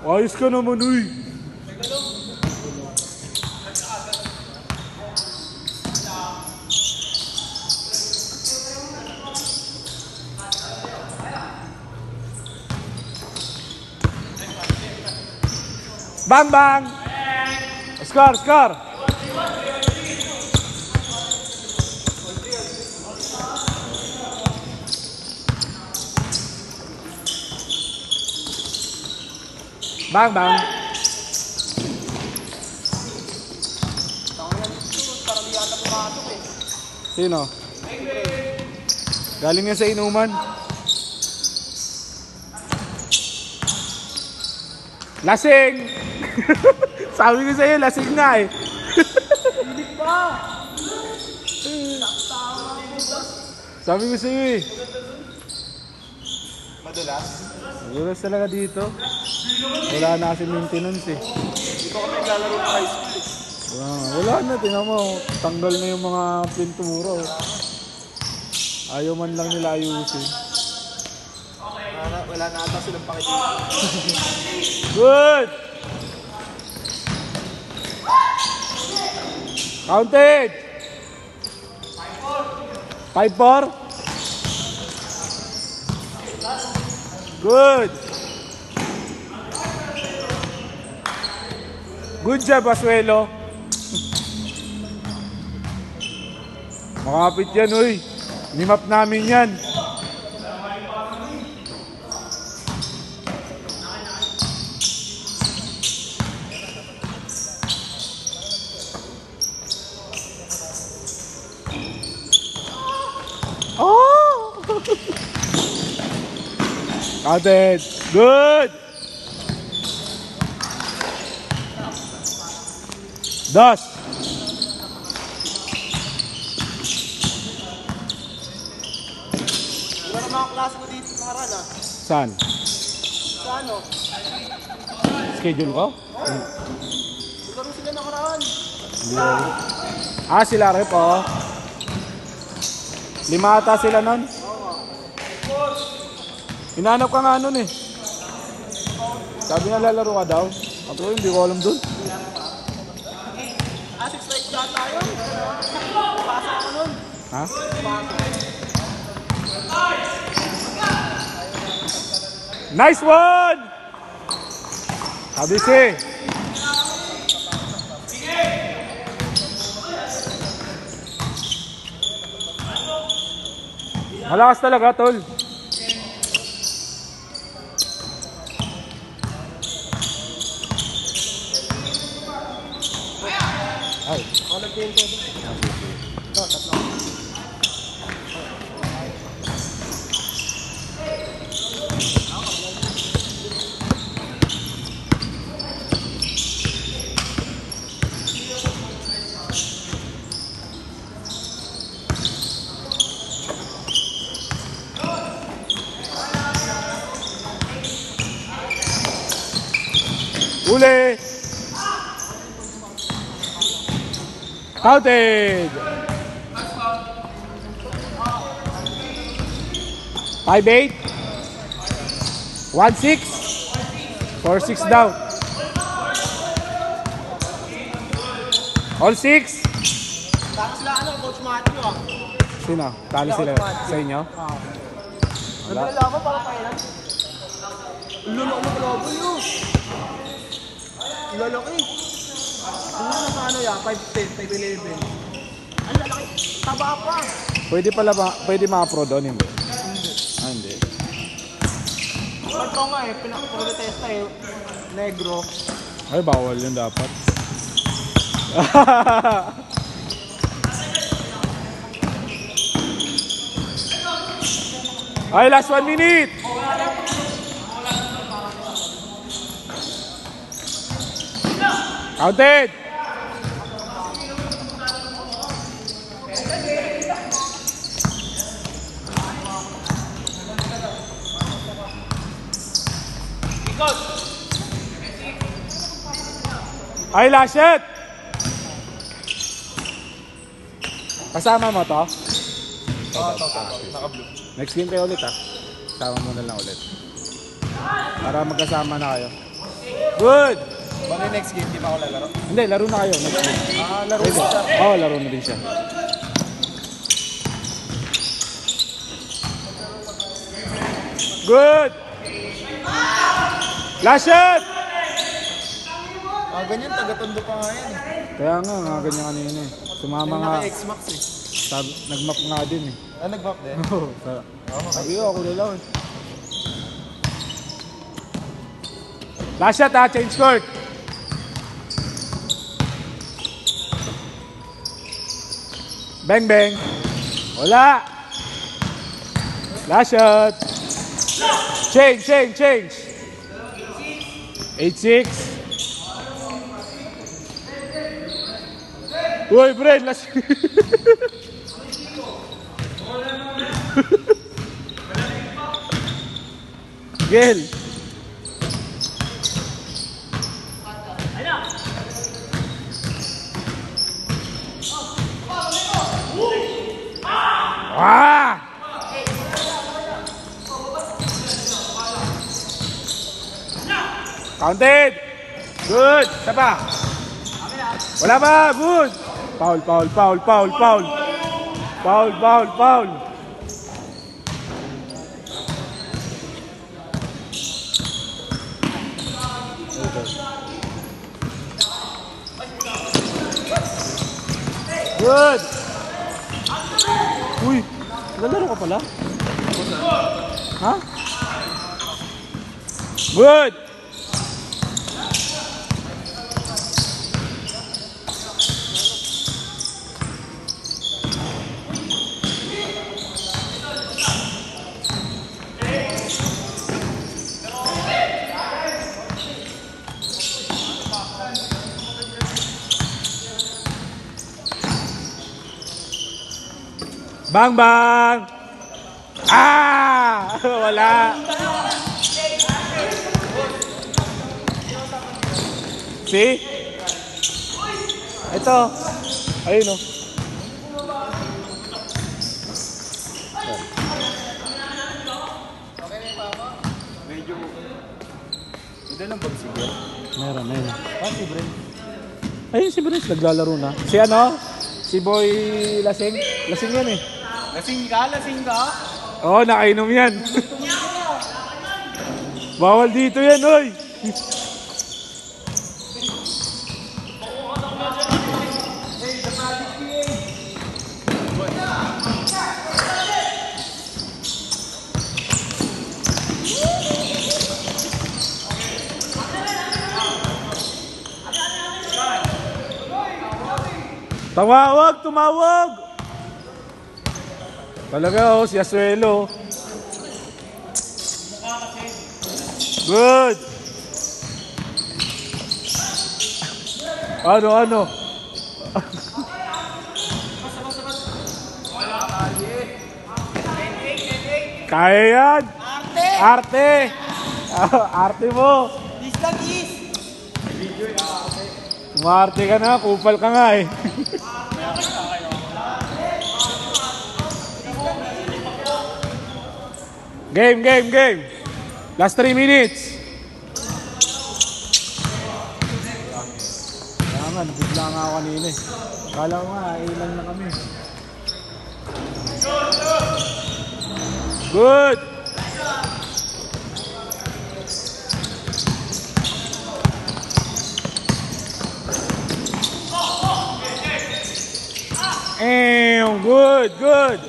Ayos ka naman, uy. Bang, bang! Score, score! Bang, bang! Sino? Galing niya sa inuman. Lasing! Sabi ko sa'yo, lasing na eh. Hindi pa! Sabi ko sa'yo eh. Madulas? Madulas talaga dito. Wala na kasi maintenance eh. Hindi ko kami naglalaro ng high school. Wala na, tingnan mo. Tanggal na yung mga pintura. Ayaw man lang nila ayusin. Wala na ata silang pakikita. Good! Counted! 5-4. Good! Good job, Asuelo. Makapit yan, uy. Nimap namin yan. Oh! Counted. Good! Dos. Wala na mga klase ko dito nakaraan ah. Saan? Sa ano? Schedule ko? Laro sila nakaraan. Sila rep, oh. 5 ata sila nun. Hinanap ka nga nun eh. Sabi na lalaro ka daw. Ako hindi ko alam dun. 6 strikes na tayo. Pasa ako nun. Ha? Nice one! Sabi si. Malakas talaga, tol. Ay. Ako nag-paint ko. Ito, tatlo. Uli! Counted! 5-8 1-6 4-6 daw. All 6. Tama sila ano, Coach Matthew ah. Sino? Talo sila sa inyo? Wala. Naglalaba para kailan? Lulok mo globo yun. Lalaki. Ano na sa ano yan? 5'10", 5'11". Ang lalaki. Taba pa. Pwede pala ba? Pwede mga-pro doon, hindi? Hindi. Ito nga eh, pinaka-protesta eh. Negro. Ay, bawal yun dapat. Ay, last 1 minute! Counted! Ay, last shot! Kasama mo to? Naka-blue. Next game kayo ulit ah. Kasama mo na lang ulit. Para magkasama na kayo. Good. Bali next game, di pa ako lalaro. Hindi, laro na kayo. Next game. Laro Pwede. siya. Oo, laro na din siya. Good. Last shot. Ganyan, taga-tondo pa nga yan eh. Kaya nga ganyan kanina eh. Sumama nga. Naka-X-Max eh. Nag-map nga din eh. Nag-map din? Oo. Sabi ko, ako lang. Last shot ha, change court. Bang bang. Wala. Last shot. Change. 8-6. Uy, Brad, last. Gel. Ah! Counted. Good. Isa pa. Wala ba? Good. Foul. Foul. Good. Uy, nalaro ka pala? Ha? Good. Bang bang! Ah! Wala. See? Ito. Ayun oh. Medyo... Hindi lang pagsigil. Meron. Si Brent? Ayun si Bruce, naglalaro na. Si ano? Si Boy Lasing? Lasing yan eh. Lasing ka? Oo, nakainom yan. Bawal dito yan, oy. Tumawag! Talaga oh, si Asuelo. Good! Ano? Kaya yan! Arte! Arte mo! Umarte ka na, kupal ka nga eh. Game. Last 3 minutes. Kaya nga, bigla nga ako kanina eh. Kala ko nga, ilan na kami. Good! Good!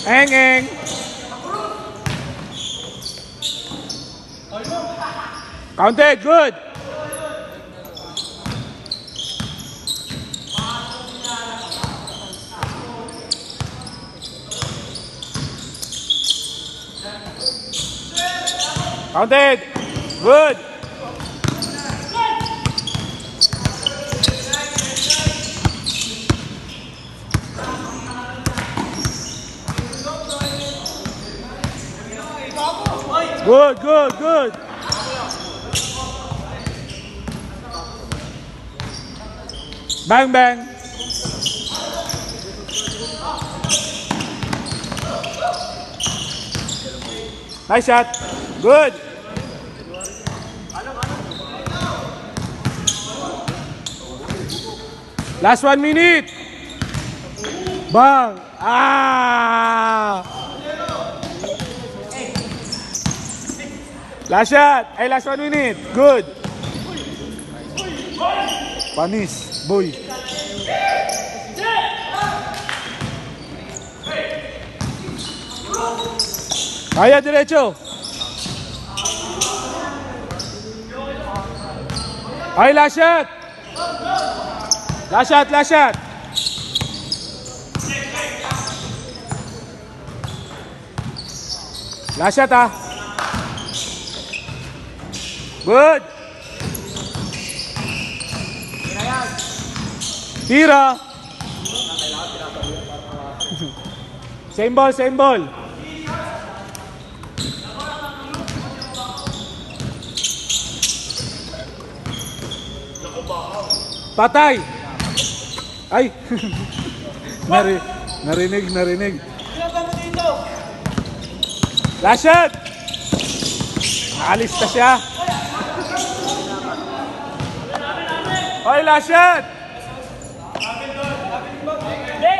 Eng. Counted, good. Counted, good. Good. Bang. Nice shot. Good. Last 1 minute. Bang. Ah. Last shot. Ay, last 1 minute. Good. Panis. Boy. Kaya, diretso. Ay, last shot. Last shot, last shot. Last shot, ah. Good. Tira. Same ball, same ball. Patay. Ay. Narinig. Last shot. Alis na siya. Oy, last shot. Hindi!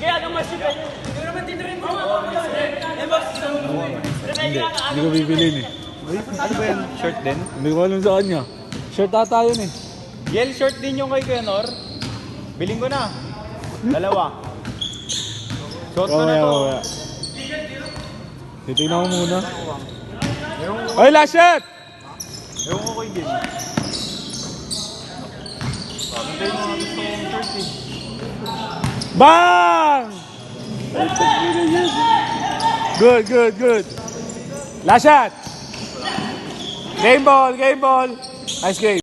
Kaya nang masipin. Hindi naman dito rin mo. Hindi ko bibilin eh. Ano ba yan? Short din? Hindi ko alam sa kanya. Shirt ata yun eh. Yel, short din yung kay Kuya Nor. Biling ko na. Dalawa. Short ko na to. Mamaya. Titignan ko muna. Oy, last shot. Ewan ko kay Gil. Hindi mo gusto kong short eh. Bang! Good. Last shot. Game ball. Nice game.